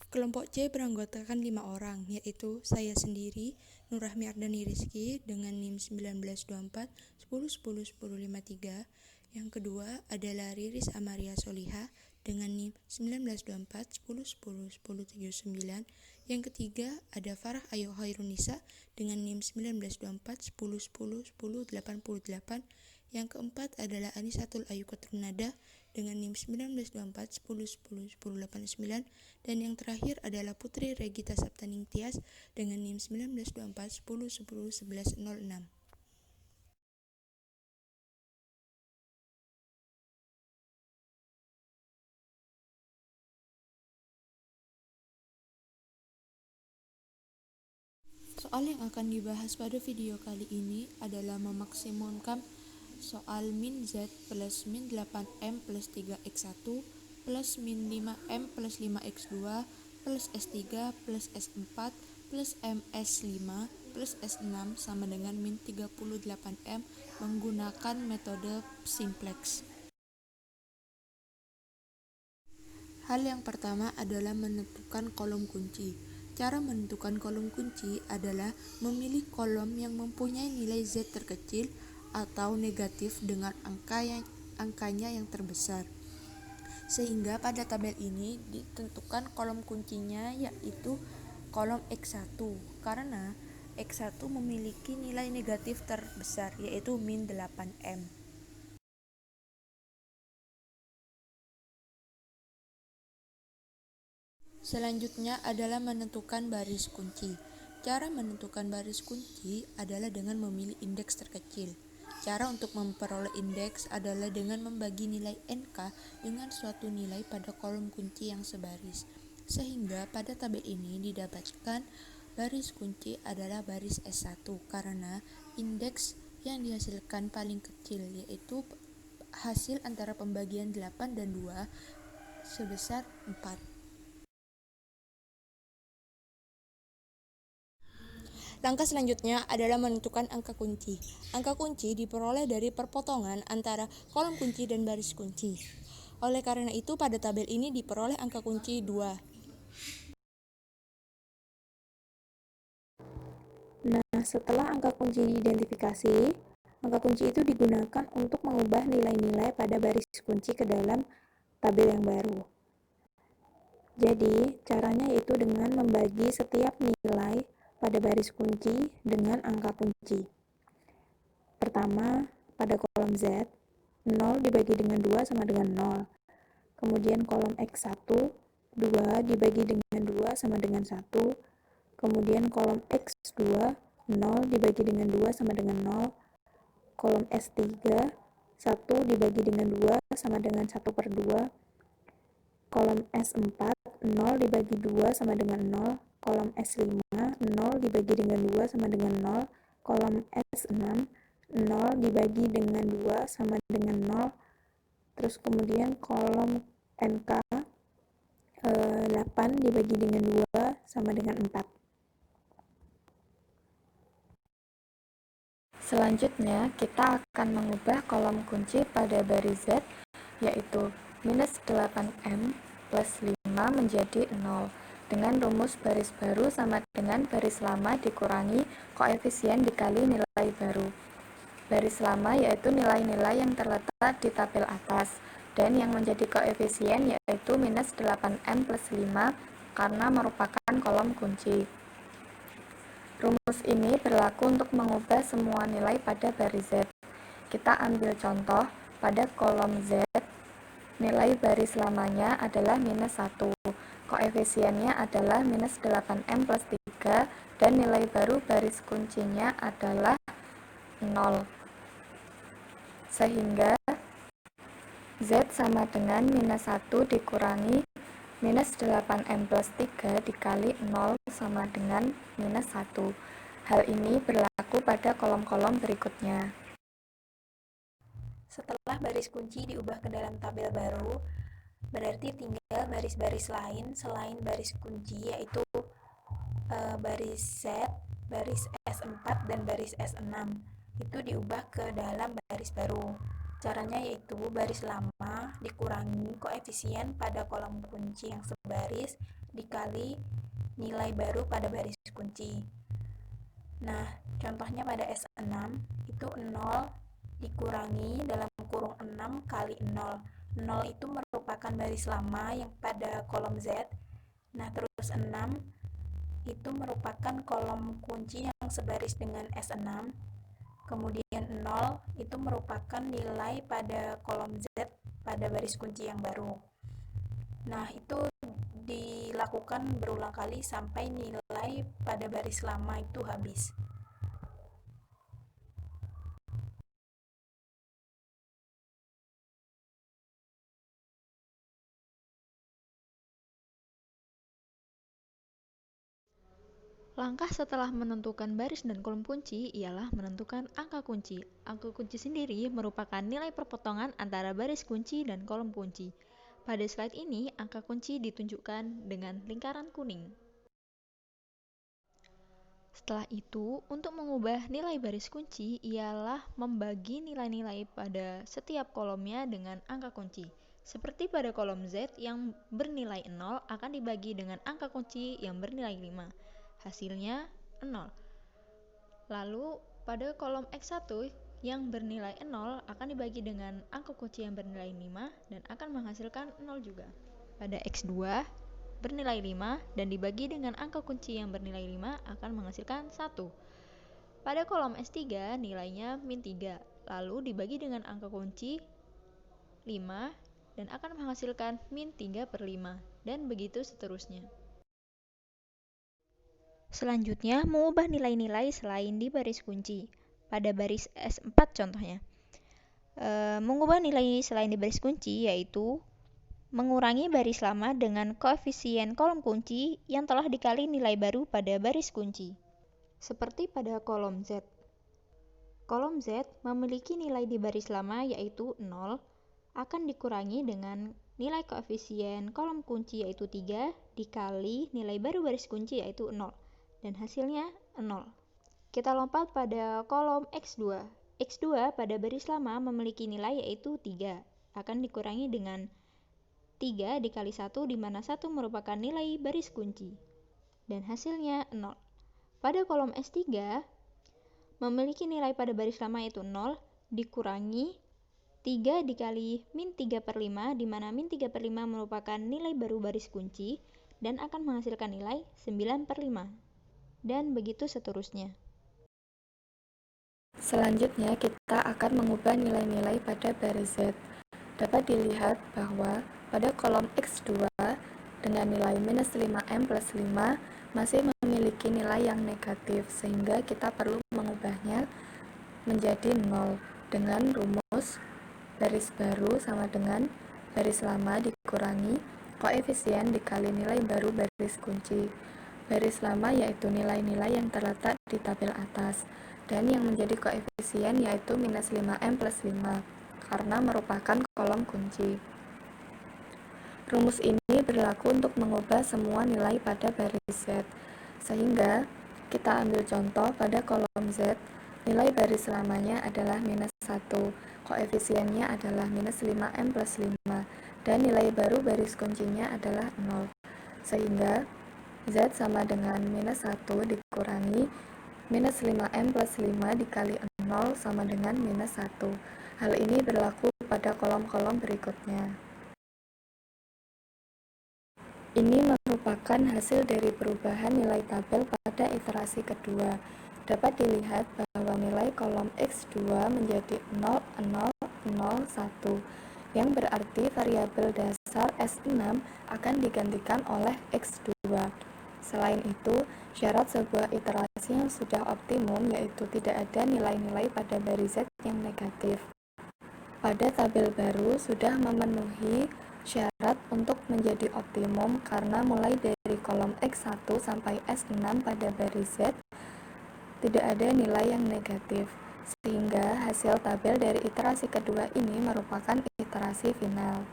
Kelompok C beranggotakan 5 orang, yaitu saya sendiri, Nurrahmi Ardani Rizky dengan NIM 1924 10 10 10 53. Yang kedua adalah Riris Amaria Solihah dengan NIM 1924 10 10 10 79. Yang ketiga ada Farah Ayu Khairunisa dengan NIM 1924 10 10 10 88. Yang keempat adalah Anisatul Ayu Kotrunada dengan NIM 1924 10 10 10 89. Dan yang terakhir adalah Putri Regita Saptaning Tias dengan NIM 1924 10 10 11 06. Soal yang akan dibahas pada video kali ini adalah memaksimumkan soal min Z plus min 8M plus 3X1 plus min 5M plus 5X2 plus S3 plus S4 plus MS5 plus S6 sama dengan min 38M menggunakan metode simplex. Hal yang pertama adalah menentukan kolom kunci. Cara menentukan kolom kunci adalah memilih kolom yang mempunyai nilai Z terkecil atau negatif dengan angkanya yang terbesar. Sehingga pada tabel ini ditentukan kolom kuncinya yaitu kolom X1 karena X1 memiliki nilai negatif terbesar yaitu min 8M. Selanjutnya adalah menentukan baris kunci. Cara menentukan baris kunci adalah dengan memilih indeks terkecil. Cara untuk memperoleh indeks adalah dengan membagi nilai NK dengan suatu nilai pada kolom kunci yang sebaris. Sehingga pada tabel ini didapatkan baris kunci adalah baris S1 karena indeks yang dihasilkan paling kecil yaitu hasil antara pembagian 8 dan 2 sebesar 4. Langkah selanjutnya adalah menentukan angka kunci. Angka kunci diperoleh dari perpotongan antara kolom kunci dan baris kunci. Oleh karena itu, pada tabel ini diperoleh angka kunci 2. Nah, setelah angka kunci diidentifikasi, angka kunci itu digunakan untuk mengubah nilai-nilai pada baris kunci ke dalam tabel yang baru. Jadi, caranya yaitu dengan membagi setiap nilai pada baris kunci dengan angka kunci. Pertama, pada kolom Z, 0 dibagi dengan 2 sama dengan 0. Kemudian kolom X1, 2 dibagi dengan 2 sama dengan 1. Kemudian kolom X2, 0 dibagi dengan 2 sama dengan 0. Kolom S3, 1 dibagi dengan 2 sama dengan 1/2. Kolom S4, 0 dibagi 2 sama dengan 0. Kolom S5, 0 dibagi dengan 2 sama dengan 0. Kolom S6, 0 dibagi dengan 2 sama dengan 0. Terus kemudian kolom NK, 8 dibagi dengan 2 sama dengan 4. Selanjutnya, kita akan mengubah kolom kunci pada baris Z, yaitu minus 8M plus 5 menjadi 0, dengan rumus baris baru sama dengan baris lama dikurangi koefisien dikali nilai baru. Baris lama yaitu nilai-nilai yang terletak di tabel atas, dan yang menjadi koefisien yaitu minus 8M plus 5 karena merupakan kolom kunci. Rumus ini berlaku untuk mengubah semua nilai pada baris Z. Kita ambil contoh, pada kolom Z, nilai baris lamanya adalah minus 1, koefisiennya adalah minus 8M plus 3, dan nilai baru baris kuncinya adalah 0. Sehingga Z sama dengan minus 1 dikurangi minus 8M plus 3 dikali 0 sama dengan minus 1. Hal ini berlaku pada kolom-kolom berikutnya. Setelah baris kunci diubah ke dalam tabel baru, berarti tinggal baris-baris lain selain baris kunci, yaitu baris Z, baris S4, dan baris S6. Itu diubah ke dalam baris baru. Caranya yaitu baris lama dikurangi koefisien pada kolom kunci yang sebaris dikali nilai baru pada baris kunci. Nah, contohnya pada S6 itu 0 dikurangi dalam kurung 6 kali 0. 0 itu merupakan baris lama yang pada kolom Z. Nah, terus 6 itu merupakan kolom kunci yang sebaris dengan S6. Kemudian 0 itu merupakan nilai pada kolom Z pada baris kunci yang baru. Nah, itu dilakukan berulang kali sampai nilai pada baris lama itu habis. Langkah setelah menentukan baris dan kolom kunci ialah menentukan angka kunci. Angka kunci sendiri merupakan nilai perpotongan antara baris kunci dan kolom kunci. Pada slide ini, angka kunci ditunjukkan dengan lingkaran kuning. Setelah itu, untuk mengubah nilai baris kunci ialah membagi nilai-nilai pada setiap kolomnya dengan angka kunci. Seperti pada kolom Z yang bernilai 0 akan dibagi dengan angka kunci yang bernilai 5. Hasilnya 0. Lalu pada kolom X1 yang bernilai 0 akan dibagi dengan angka kunci yang bernilai 5 dan akan menghasilkan 0 juga. Pada X2 bernilai 5 dan dibagi dengan angka kunci yang bernilai 5 akan menghasilkan 1. Pada kolom S3 nilainya min 3, lalu dibagi dengan angka kunci 5 dan akan menghasilkan min 3 per 5, dan begitu seterusnya. Selanjutnya, mengubah nilai-nilai selain di baris kunci. Pada baris S4 contohnya. Mengubah nilai selain di baris kunci yaitu mengurangi baris lama dengan koefisien kolom kunci yang telah dikali nilai baru pada baris kunci. Seperti pada kolom Z. Kolom Z memiliki nilai di baris lama yaitu 0 akan dikurangi dengan nilai koefisien kolom kunci yaitu 3 dikali nilai baru baris kunci yaitu 0. Dan hasilnya 0. Kita lompat pada kolom X2. X2 pada baris lama memiliki nilai yaitu 3. Akan dikurangi dengan 3 dikali 1 di mana 1 merupakan nilai baris kunci. Dan hasilnya 0. Pada kolom S3 memiliki nilai pada baris lama yaitu 0 dikurangi 3 dikali min 3 per 5 di mana min 3 per 5 merupakan nilai baru baris kunci dan akan menghasilkan nilai 9 per 5. Dan begitu seterusnya. Selanjutnya, kita akan mengubah nilai-nilai pada baris Z. Dapat dilihat bahwa pada kolom X2 dengan nilai minus 5M plus 5 masih memiliki nilai yang negatif, sehingga kita perlu mengubahnya menjadi 0 dengan rumus baris baru sama dengan baris lama dikurangi koefisien dikali nilai baru baris kunci. Baris lama yaitu nilai-nilai yang terletak di tabel atas, dan yang menjadi koefisien yaitu minus 5M plus 5, karena merupakan kolom kunci. Rumus ini berlaku untuk mengubah semua nilai pada baris Z, sehingga kita ambil contoh pada kolom Z, nilai baris lamanya adalah minus 1, koefisiennya adalah minus 5M plus 5, dan nilai baru baris kuncinya adalah 0, sehingga Z sama dengan minus 1 dikurangi minus 5M plus 5 dikali 0 sama dengan minus 1. Hal ini berlaku pada kolom-kolom berikutnya. Ini merupakan hasil dari perubahan nilai tabel pada iterasi kedua. Dapat dilihat bahwa nilai kolom X2 menjadi 0, 0, 0, 1, yang berarti variabel dasar S6 akan digantikan oleh X2. Selain itu, syarat sebuah iterasi yang sudah optimum yaitu tidak ada nilai-nilai pada baris Z yang negatif. Pada tabel baru sudah memenuhi syarat untuk menjadi optimum karena mulai dari kolom X1 sampai S6 pada baris Z tidak ada nilai yang negatif, sehingga hasil tabel dari iterasi kedua ini merupakan iterasi final.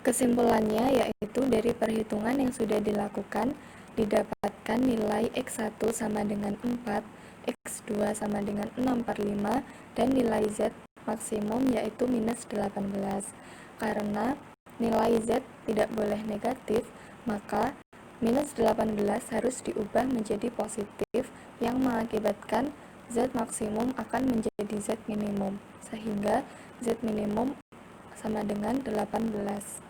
Kesimpulannya yaitu dari perhitungan yang sudah dilakukan, didapatkan nilai X1 sama dengan 4, X2 sama dengan 6 per 5, dan nilai Z maksimum yaitu minus 18. Karena nilai Z tidak boleh negatif, maka minus 18 harus diubah menjadi positif yang mengakibatkan Z maksimum akan menjadi Z minimum, sehingga Z minimum sama dengan 18.